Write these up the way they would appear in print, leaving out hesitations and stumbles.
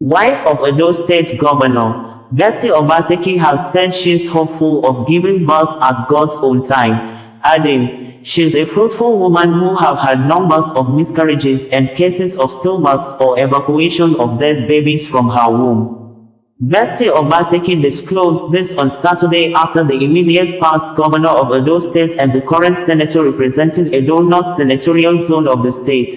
Wife of Edo State Governor, Betsy Obaseki has said she's hopeful of giving birth at God's own time, adding, "She's a fruitful woman who have had numbers of miscarriages and cases of stillbirths or evacuation of dead babies from her womb." Betsy Obaseki disclosed this on Saturday after the immediate past governor of Edo State and the current senator representing Edo North senatorial zone of the state,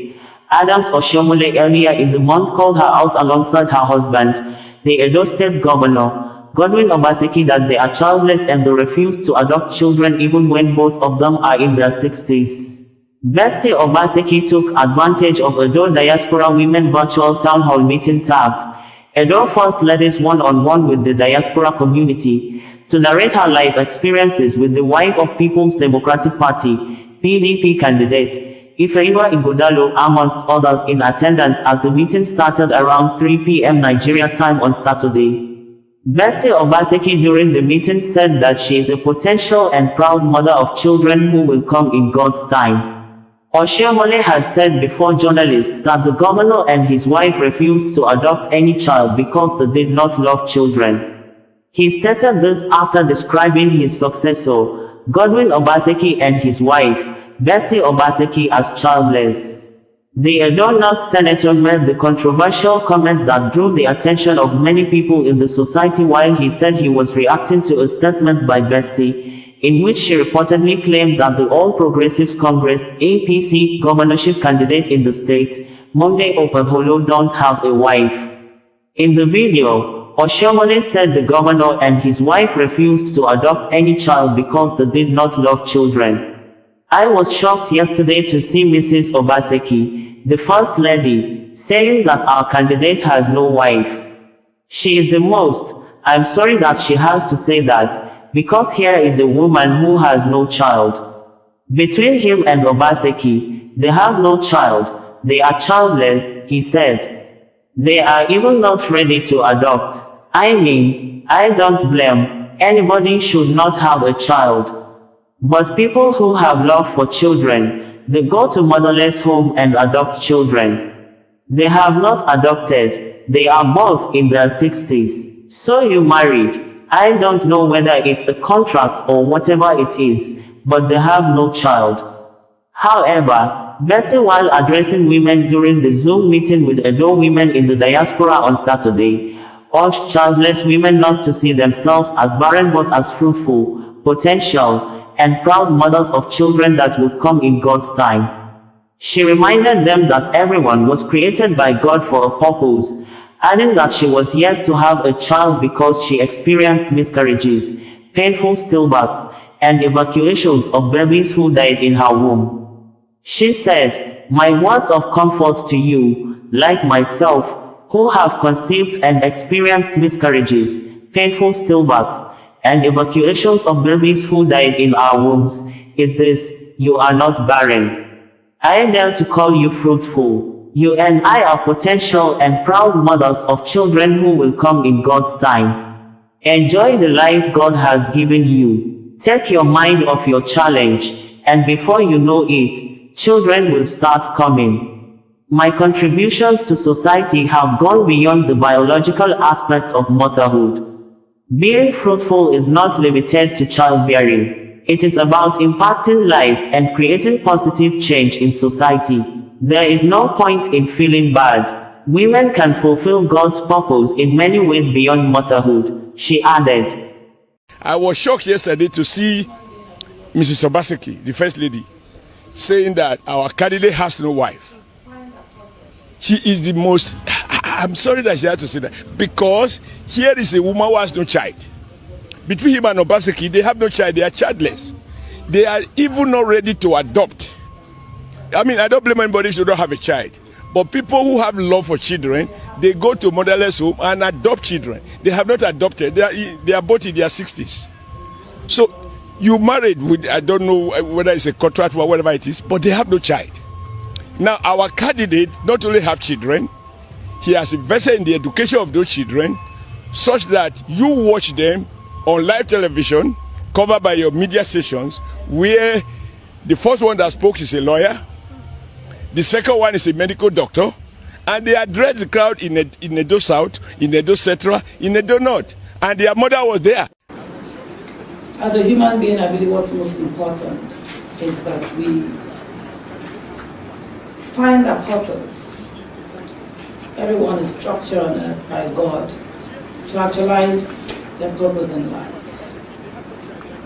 Adams Oshiomhole, earlier in the month called her out alongside her husband, the Edo State Governor, Godwin Obaseki, that they are childless and they refuse to adopt children even when both of them are in their 60s. Betsy Obaseki took advantage of Edo Diaspora Women Virtual Town Hall meeting tagged Edo First Ladies One-on-One with the Diaspora Community to narrate her life experiences with the wife of People's Democratic Party, PDP candidate, Ifeyiwa Ighodalo, amongst others in attendance as the meeting started around 3 p.m. Nigeria time on Saturday. Betsy Obaseki during the meeting said that she is a potential and proud mother of children who will come in God's time. Oshiomhole had said before journalists that the governor and his wife refused to adopt any child because they did not love children. He stated this after describing his successor, Godwin Obaseki, and his wife, Betsy Obaseki, as childless. The Edo North senator made the controversial comment that drew the attention of many people in the society while he said he was reacting to a statement by Betsy, in which she reportedly claimed that the All Progressives Congress (APC) governorship candidate in the state, Monday Okpebholo, don't have a wife. In the video, Oshiomhole said the governor and his wife refused to adopt any child because they did not love children. "I was shocked yesterday to see Mrs. Obaseki, the First Lady, saying that our candidate has no wife. She is the most. I'm sorry that she has to say that, because here is a woman who has no child." Between him and Obaseki, they have no child. They are childless, he said. They are even not ready to adopt. I mean, I don't blame. Anybody should not have a child. But people who have love for children, they go to motherless home and adopt children. They have not adopted. They are both in their 60s. So you married. I don't know whether it's a contract or whatever it is, but they have no child. However, Betsy, while addressing women during the Zoom meeting with Edo women in the diaspora on Saturday, urged childless women not to see themselves as barren but as fruitful, potential, and proud mothers of children that would come in God's time. She reminded them that everyone was created by God for a purpose, adding that she was yet to have a child because she experienced miscarriages, painful stillbirths, and evacuations of babies who died in her womb. She said, "My words of comfort to you, like myself, who have conceived and experienced miscarriages, painful stillbirths, and evacuations of babies who died in our wombs, is this: you are not barren. I dare to call you fruitful. You and I are potential and proud mothers of children who will come in God's time. Enjoy the life God has given you. Take your mind off your challenge, and before you know it, children will start coming. My contributions to society have gone beyond the biological aspect of motherhood. Being fruitful is not limited to childbearing. It is about impacting lives and creating positive change in society. There is no point in feeling bad. Women can fulfill God's purpose in many ways beyond motherhood," she added. I was shocked yesterday to see Mrs. Obaseki, the First Lady, saying that our candidate has no wife. She is the most... I'm sorry that she had to say that, because here is a woman who has no child. Between him and Obaseki, they have no child. They are childless. They are even not ready to adopt. I mean, I don't blame anybody who don't have a child. But people who have love for children, they go to motherless home and adopt children. They have not adopted. They are both in their 60s. So you married with, I don't know whether it's a contract or whatever it is, but they have no child. Now, our candidate not only have children, he has invested in the education of those children, such that you watch them on live television, covered by your media stations, where the first one that spoke is a lawyer, the second one is a medical doctor, And they addressed the crowd in Edo South, in Edo Central, in Edo North. And their mother was there. As a human being, I believe what's most important is that we find a purpose. Everyone is structured on earth by God to actualize their purpose in life.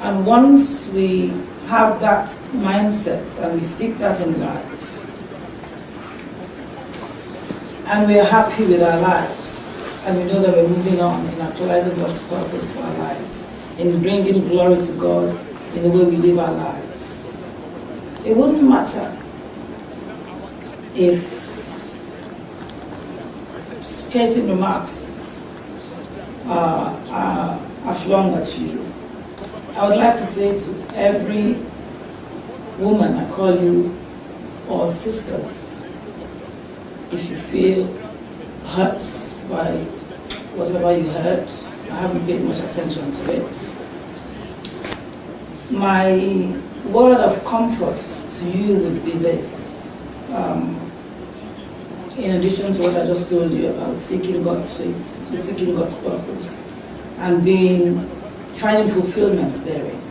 And once we have that mindset and we seek that in life, and we are happy with our lives, and we know that we're moving on in actualizing God's purpose for our lives, in bringing glory to God in the way we live our lives, it wouldn't matter if scathing remarks are flung at you. I would like to say to every woman, I call you all sisters, if you feel hurt by whatever you heard, I haven't paid much attention to it. My word of comfort to you would be this. In addition to what I just told you about seeking God's face, seeking God's purpose, and finding fulfillment therein,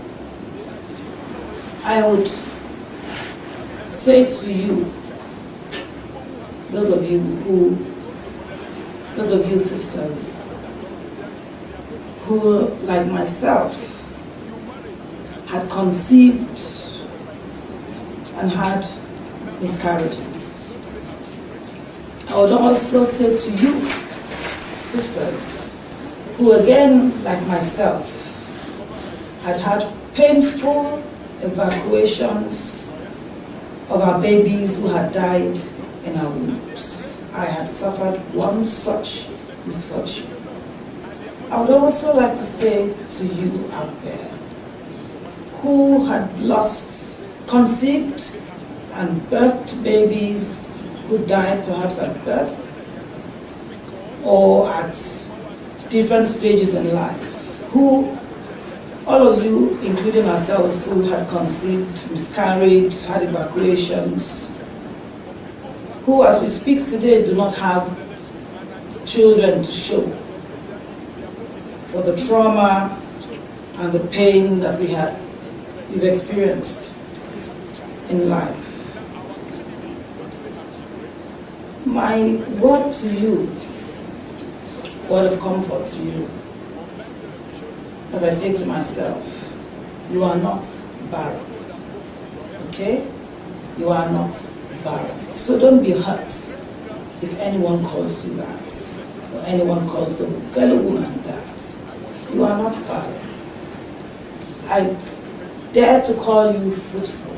I would say to you, those of you sisters who, like myself, had conceived and had miscarriages, I would also say to you, sisters, who again, like myself, had painful evacuations of our babies who had died in our wombs. I had suffered one such misfortune. I would also like to say to you out there who had conceived and birthed babies who died perhaps at birth or at different stages in life, who, all of you, including ourselves, who had conceived, miscarried, had evacuations, who, as we speak today, do not have children to show for the trauma and the pain that we've experienced in life. My word to you, word of comfort to you, as I say to myself, you are not barren, okay? You are not barren. So don't be hurt if anyone calls you that, or anyone calls a fellow woman that. You are not barren. I dare to call you fruitful.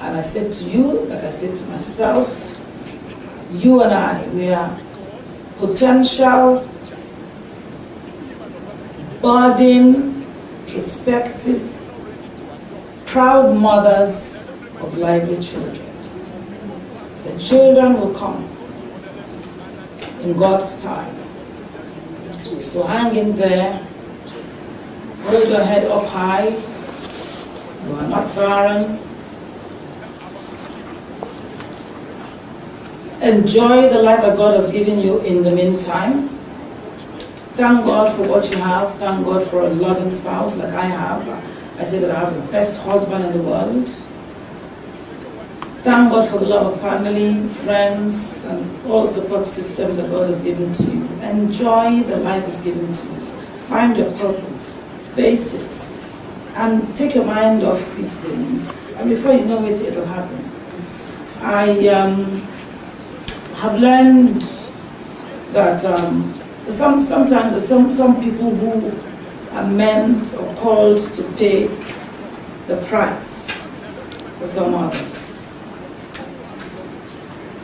And I said to you, like I said to myself, you and I, we are potential, budding, prospective, proud mothers of lively children. The children will come in God's time. So hang in there, hold your head up high. You are not barren. Enjoy the life that God has given you in the meantime. Thank God for what you have. Thank God for a loving spouse like I have. I say that I have the best husband in the world. Thank God for the love of family, friends, and all support systems that God has given to you. Enjoy the life He's given to you. Find your purpose. Face it. And take your mind off these things. And before you know it, it'll happen. I have learned that sometimes there's some people who are meant or called to pay the price for some others.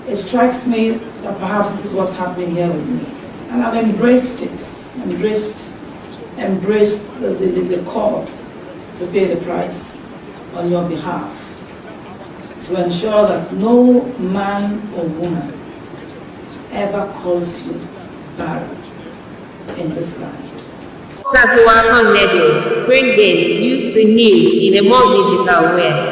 It strikes me that perhaps this is what's happening here with me. And I've embraced it, embraced the call to pay the price on your behalf, to ensure that no man or woman ever calls you barren in this land. OsazuwaAkonedo, bringing you the news in a more digital way.